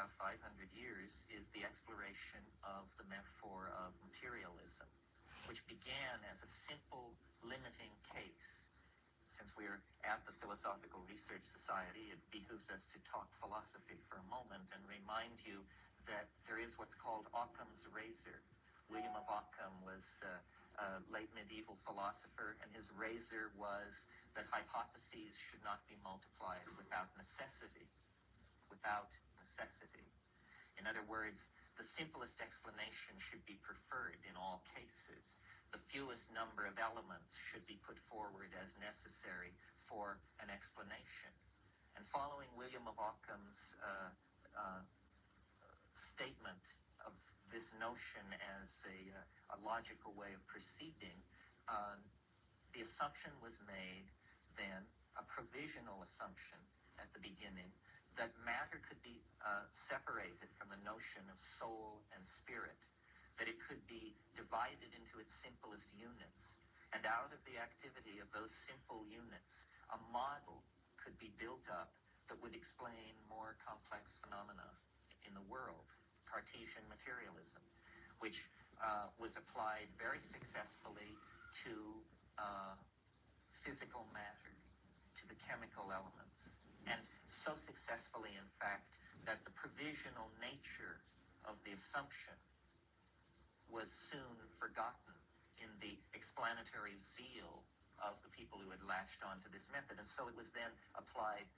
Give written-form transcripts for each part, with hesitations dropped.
about 500 years is the exploration of the metaphor of materialism, which began as a simple limiting case. Since we're at the Philosophical Research Society, it behooves us to talk philosophy for a moment and remind you that there is what's called Occam's razor. William of Ockham was a late medieval philosopher, and his razor was that hypotheses should not be multiplied without necessity. Without necessity. In other words, the simplest explanation should be preferred in all cases. The fewest number of elements should be put forward as necessary for an explanation. And following William of Ockham's statement of this notion as a logical way of proceeding, the assumption was made then, a provisional assumption at the beginning, that matter could be separated from the notion of soul and spirit, that it could be divided into its simplest units, and out of the activity of those simple units, a model could be built up that would explain more complex phenomena in the world, Cartesian materialism, which was applied very successfully to physical matter, to the chemical elements, and so successfully, in fact, that the provisional nature of the assumption was soon forgotten in the explanatory zeal of the people who had latched onto this method. And so it was then applied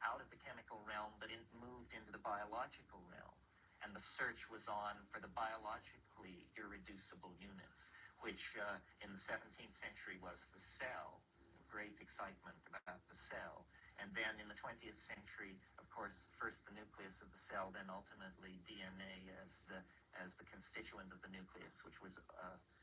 out of the chemical realm, but it moved into the biological realm. And the search was on for the biologically irreducible units, which in the 17th century was the cell. Great excitement about the cell. And then in the 20th century, of course, first the nucleus of the cell, then ultimately DNA as the constituent of the nucleus, which was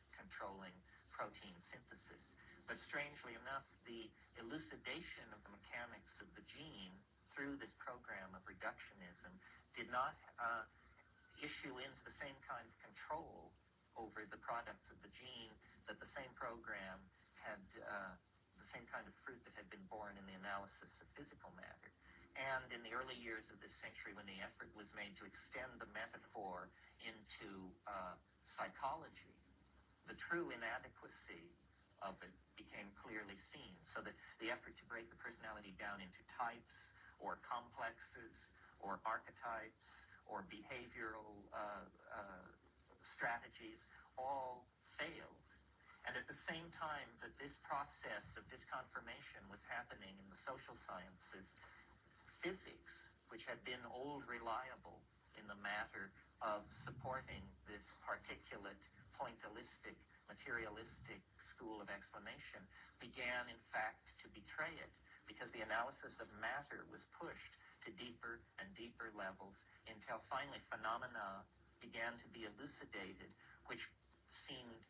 controlling protein synthesis. But strangely enough, the elucidation of the mechanics of the gene through this program of reductionism did not issue into the same kind of control over the products of the gene that the same program had the same kind of fruit that had been born in the analysis of physical matter. And in the early years of this century, when the effort was made to extend the metaphor into psychology, the true inadequacy of it became clearly seen, so that the effort to break the personality down into types or complexes or archetypes or behavioral strategies all failed. And at the same time that this process of disconfirmation was happening in the social sciences, physics, which had been old reliable in the matter of supporting this particulate, pointillistic, materialistic school of explanation, began in fact to betray it, because the analysis of matter was pushed to deeper and deeper levels until finally phenomena began to be elucidated, which seemed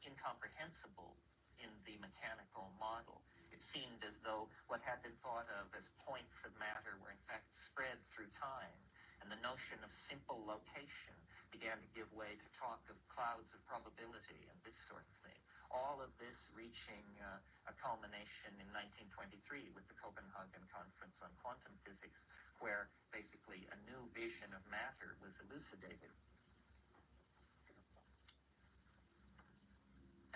incomprehensible in the mechanical model. It seemed as though what had been thought of as points of matter were in fact spread through time, and the notion of simple location began to give way to talk of clouds of probability and this sort of thing. All of this reaching a culmination in 1923 with the Copenhagen Conference on Quantum Physics, where basically a new vision of matter was elucidated.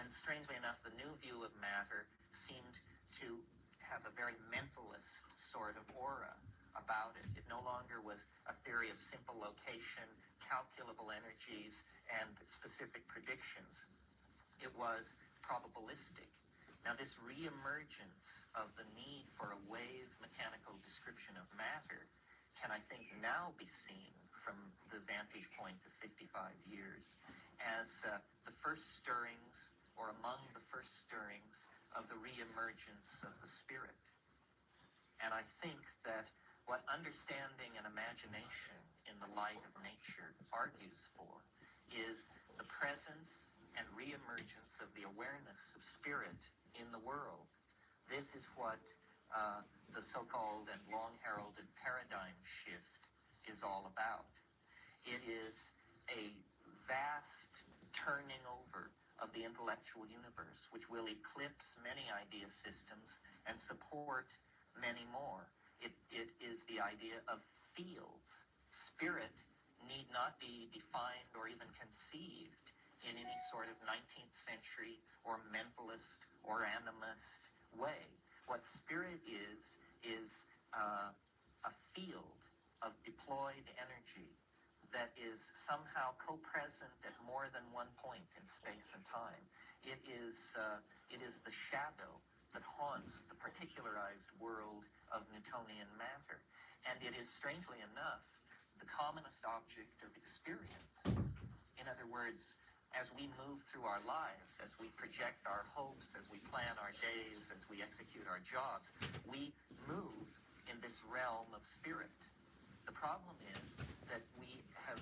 And strangely enough, the new view of matter seemed to have a very mentalist sort of aura about it. It no longer was a theory of simple location, calculable energies, and specific predictions. It was probabilistic. Now, this reemergence of the need for a wave mechanical description of matter can, I think, now be seen from the vantage point of 55 years as the first stirrings, or among the first stirrings, of the reemergence of the spirit. And I think that what understanding and imagination in the light of nature argues for is the presence and reemergence of the awareness of spirit in the world. This is what the so-called and long-heralded paradigm shift is all about. It is a vast turning over of the intellectual universe, which will eclipse many idea systems and support many more. It is the idea of fields, spirit need not be defined or even conceived in any sort of 19th century or mentalist or animist way. What spirit is a field of deployed energy that is somehow co-present at more than one point in space and time. It is the shadow that haunts the particularized world of Newtonian matter. And it is, strangely enough, the commonest object of experience. In other words, as we move through our lives, as we project our hopes, as we plan our days, as we execute our jobs, we move in this realm of spirit. The problem is that we have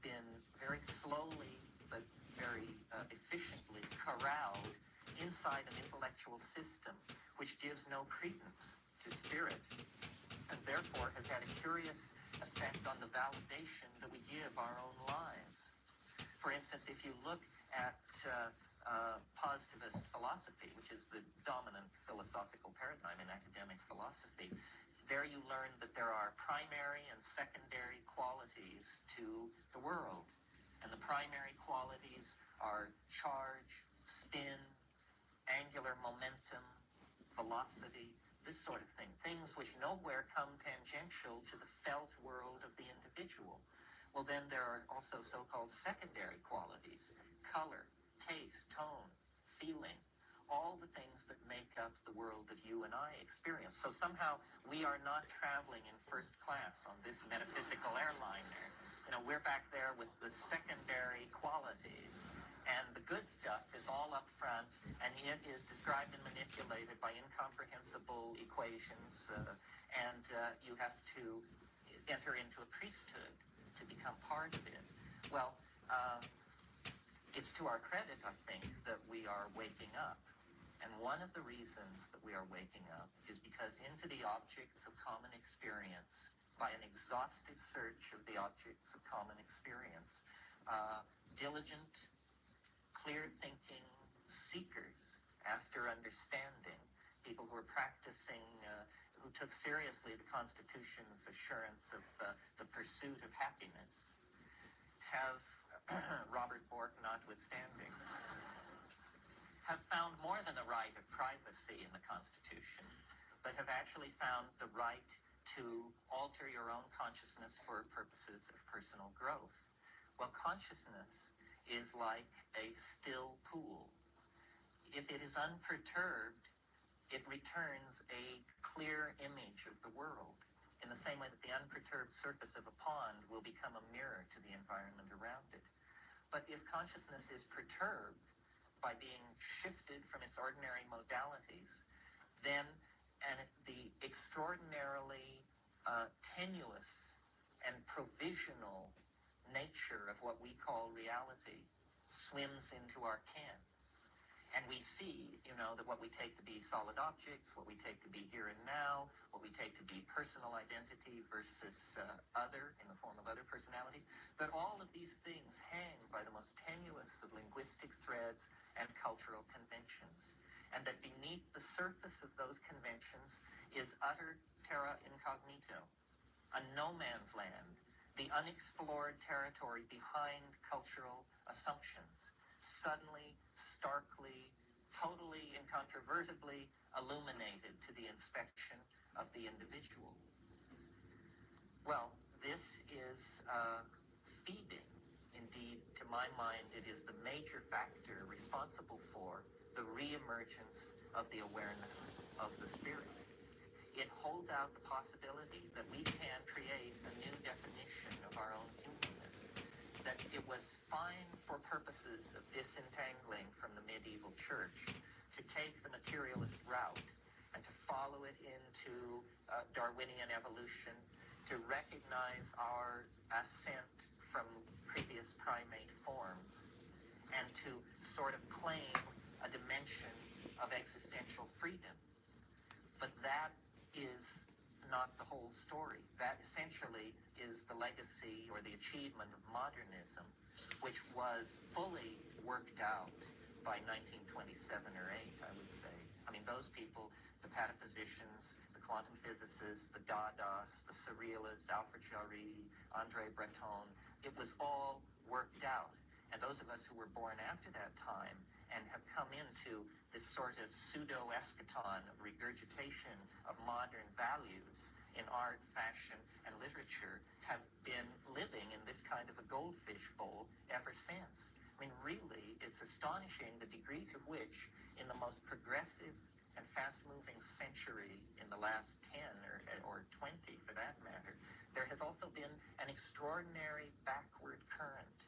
been very slowly but very efficiently corralled inside an intellectual system which gives no credence to spirit and therefore has had a curious effect on the validation that we give our own lives. For instance, if you look at positivist philosophy, which is the dominant philosophical paradigm in academic philosophy, there you learn that there are primary and secondary qualities to the world. And the primary qualities are charge, spin, angular momentum, velocity, this sort of thing. Things which nowhere come tangential to the felt world of the individual. Well, then there are also so-called secondary qualities: color, taste, tone, feeling, all the things that make up the world that you and I experience. So somehow we are not traveling in first class on this metaphysical airliner. You know, we're back there with the secondary qualities. And the good stuff is all up front, and it is described and manipulated by incomprehensible equations, and you have to enter into a priesthood to become part of it. Well, it's to our credit, I think, that we are waking up. And one of the reasons that we are waking up is because into the objects of common experience, by an exhaustive search of the objects of common experience, diligent, clear-thinking seekers after understanding, people who are practicing, who took seriously the Constitution's assurance of the pursuit of happiness, have, Robert Bork notwithstanding, have found more than the right of privacy in the Constitution, but have actually found the right to alter your own consciousness for purposes of personal growth. Well, consciousness is like a still pool. If it is unperturbed, it returns a clear image of the world, in the same way that the unperturbed surface of a pond will become a mirror to the environment around it. But if consciousness is perturbed by being shifted from its ordinary modalities, then the extraordinarily tenuous and provisional nature of what we call reality swims into our ken. And we see, that what we take to be solid objects, what we take to be here and now, what we take to be personal identity versus other, in the form of other personality, that all of these things hang by the most tenuous of linguistic threads and cultural conventions. And that beneath the surface of those conventions is utter terra incognito, a no man's land, the unexplored territory behind cultural assumptions, suddenly, starkly, totally, incontrovertibly illuminated to the inspection of the individual. Well, this is feeding. Indeed, to my mind, it is the major factor responsible for the reemergence of the awareness of the spirit. It holds out the possibility that we can create a new definition of our own humanness, that it was fine for purposes of disentangling from the medieval church to take the materialist route and to follow it into Darwinian evolution, to recognize our ascent from previous primate forms, and to sort of claim a dimension of existential freedom. But that is not the whole story. That essentially is the legacy or the achievement of modernism, which was fully worked out by 1927 or 8, I would say. I mean, those people, the pataphysicians, the quantum physicists, the Dadaists, the Surrealists, Alfred Jarry, André Breton. It was all worked out. And those of us who were born after that time and have come into this sort of pseudo-eschaton of regurgitation of modern values in art, fashion, and literature have been living in this kind of a goldfish bowl ever since. I mean, really, it's astonishing the degree to which, in the most progressive and fast-moving century in the last 10 or 20, for that matter, there has also been an extraordinary backward current,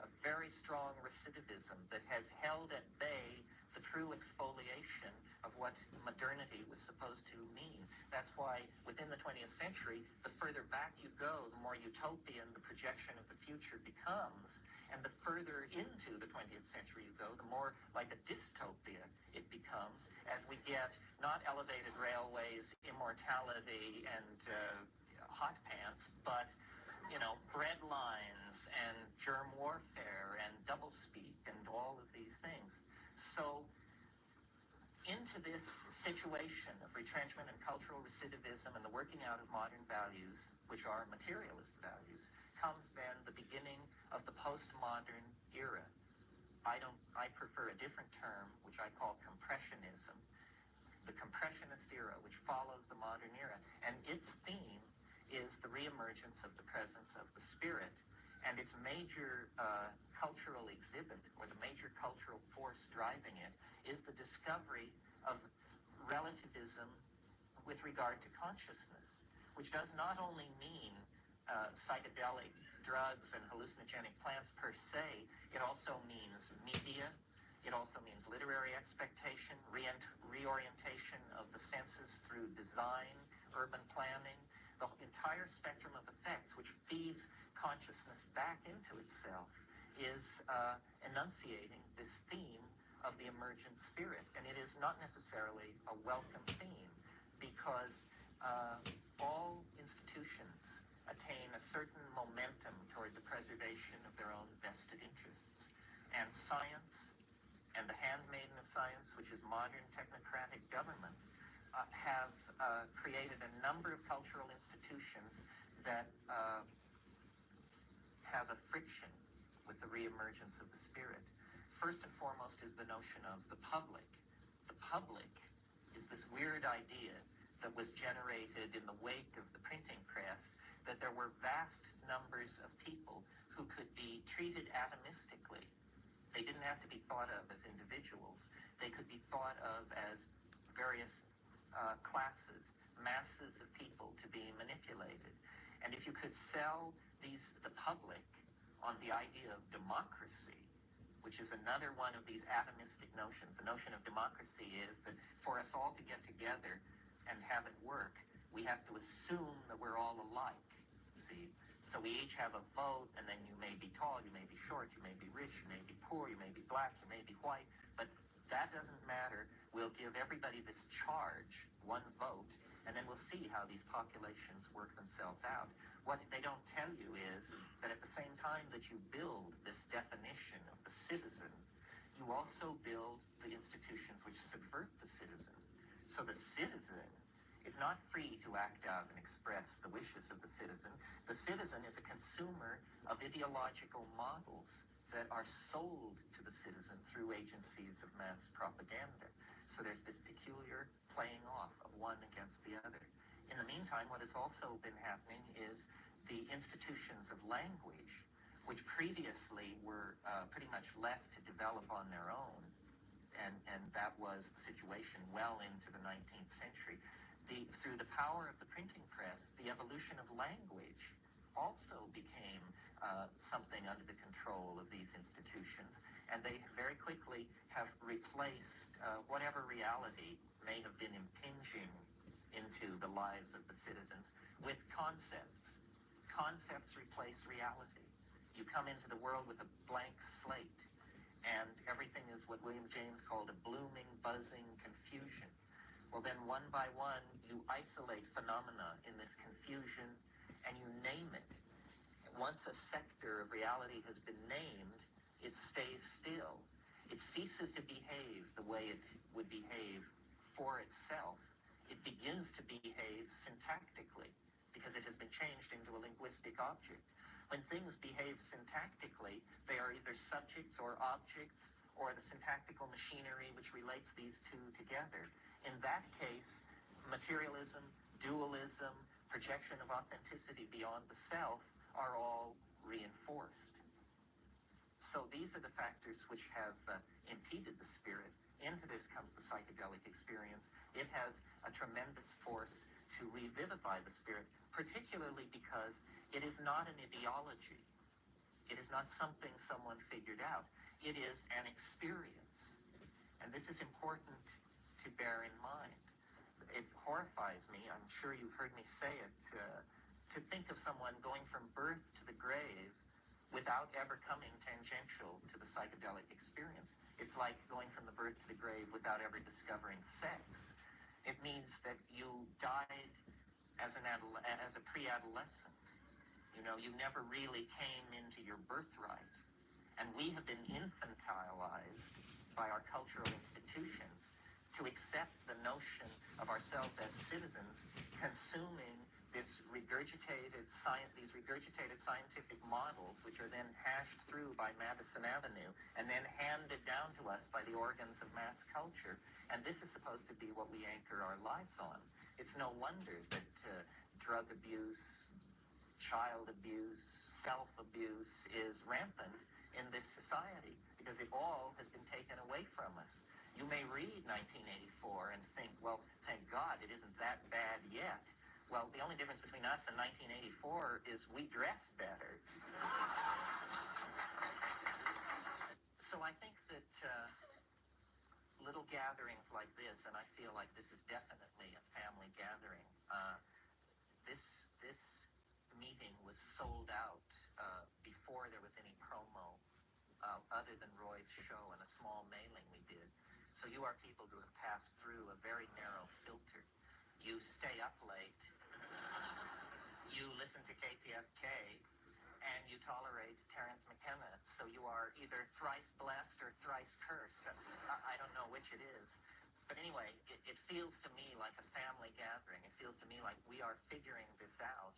a very strong recidivism that has held at bay the true exfoliation of what modernity was supposed to mean. That's why within the 20th century, the further back you go, the more utopian the projection of the future becomes. And the further into the 20th century you go, the more like a dystopia it becomes as we get not elevated railways, immortality, and hot pants, but, bread lines and germ warfare and doublespeak and all of these things. So into this situation of retrenchment and cultural recidivism and the working out of modern values, which are materialist values, comes then the beginning of the postmodern era. I prefer a different term, which I call compressionism. The compressionist era, which follows the modern era. And its theme is the reemergence of the presence of the spirit. And its major cultural exhibit, or the major cultural force driving it, is the discovery of relativism with regard to consciousness, which does not only mean psychedelic drugs and hallucinogenic plants per se, it also means media, it also means literary expectation, reorientation of the senses through design, urban planning, the entire spectrum of effects which feeds consciousness back into itself is enunciating this theme of the emergent spirit. And it is not necessarily a welcome theme because all institutions attain a certain momentum toward the preservation of their own vested interests. And science and the handmaiden of science, which is modern technocratic government, have created a number of cultural institutions that have a friction with the reemergence of the spirit. First and foremost is the notion of the public. The public is this weird idea that was generated in the wake of the printing press, that there were vast numbers of people who could be treated atomistically. They didn't have to be thought of as individuals. They could be thought of as various classes, masses of people to be manipulated. And if you could sell the public on the idea of democracy, which is another one of these atomistic notions. The notion of democracy is that for us all to get together and have it work, we have to assume that we're all alike, see? So we each have a vote, and then you may be tall, you may be short, you may be rich, you may be poor, you may be black, you may be white, but that doesn't matter. We'll give everybody this charge, one vote, and then we'll see how these populations work themselves out. What they don't tell you is that at the same time that you build this definition of the citizen, you also build the institutions which subvert the citizen. So the citizen is not free to act out and express the wishes of the citizen. The citizen is a consumer of ideological models that are sold to the citizen through agencies of mass propaganda. So there's this peculiar playing off of one against the other. In the meantime, what has also been happening is the institutions of language, which previously were pretty much left to develop on their own, and that was the situation well into the 19th century. Through the power of the printing press, the evolution of language also became something under the control of these institutions, and they very quickly have replaced whatever reality may have been impinging into the lives of the citizens with concepts. Concepts replace reality. You come into the world with a blank slate, and everything is what William James called a blooming, buzzing confusion. Well, then one by one, you isolate phenomena in this confusion, and you name it. Once a sector of reality has been named, it stays still. It ceases to behave the way it would behave for itself it begins to behave syntactically because it has been changed into a linguistic object. When things behave syntactically, they are either subjects or objects, or the syntactical machinery which relates these two together. In that case, materialism, dualism, projection of authenticity beyond the self are all reinforced. So these are the factors which have impeded the spirit. Into this comes the psychedelic experience. It has a tremendous force to revivify the spirit, particularly because it is not an ideology. It is not something someone figured out. It is an experience. And this is important to bear in mind. It horrifies me, I'm sure you've heard me say it, to think of someone going from birth to the grave without ever coming tangential to the psychedelic experience. It's like going from the birth to the grave without ever discovering sex. It means that you died as a pre-adolescent. You know, you never really came into your birthright. And we have been infantilized by our cultural institutions to accept the notion of ourselves as citizens consuming these regurgitated scientific models, which are then hashed through by Madison Avenue and then handed down to us by the organs of mass culture. And this is supposed to be what we anchor our lives on. It's no wonder that drug abuse, child abuse, self-abuse is rampant in this society because it all has been taken away from us. You may read 1984 and think, well, thank God it isn't that bad yet. Well, the only difference between us and 1984 is we dress better. So I think that little gatherings like this, and I feel like this is definitely a family gathering, this meeting was sold out before there was any promo other than Roy's show and a small mailing we did. So you are people who have passed through a very narrow filter. You stay up late, you listen to KPFK, and you tolerate Terrence McKenna. So you are either thrice blessed or thrice cursed. I don't know which it is. But anyway, it feels to me like a family gathering. It feels to me like we are figuring this out.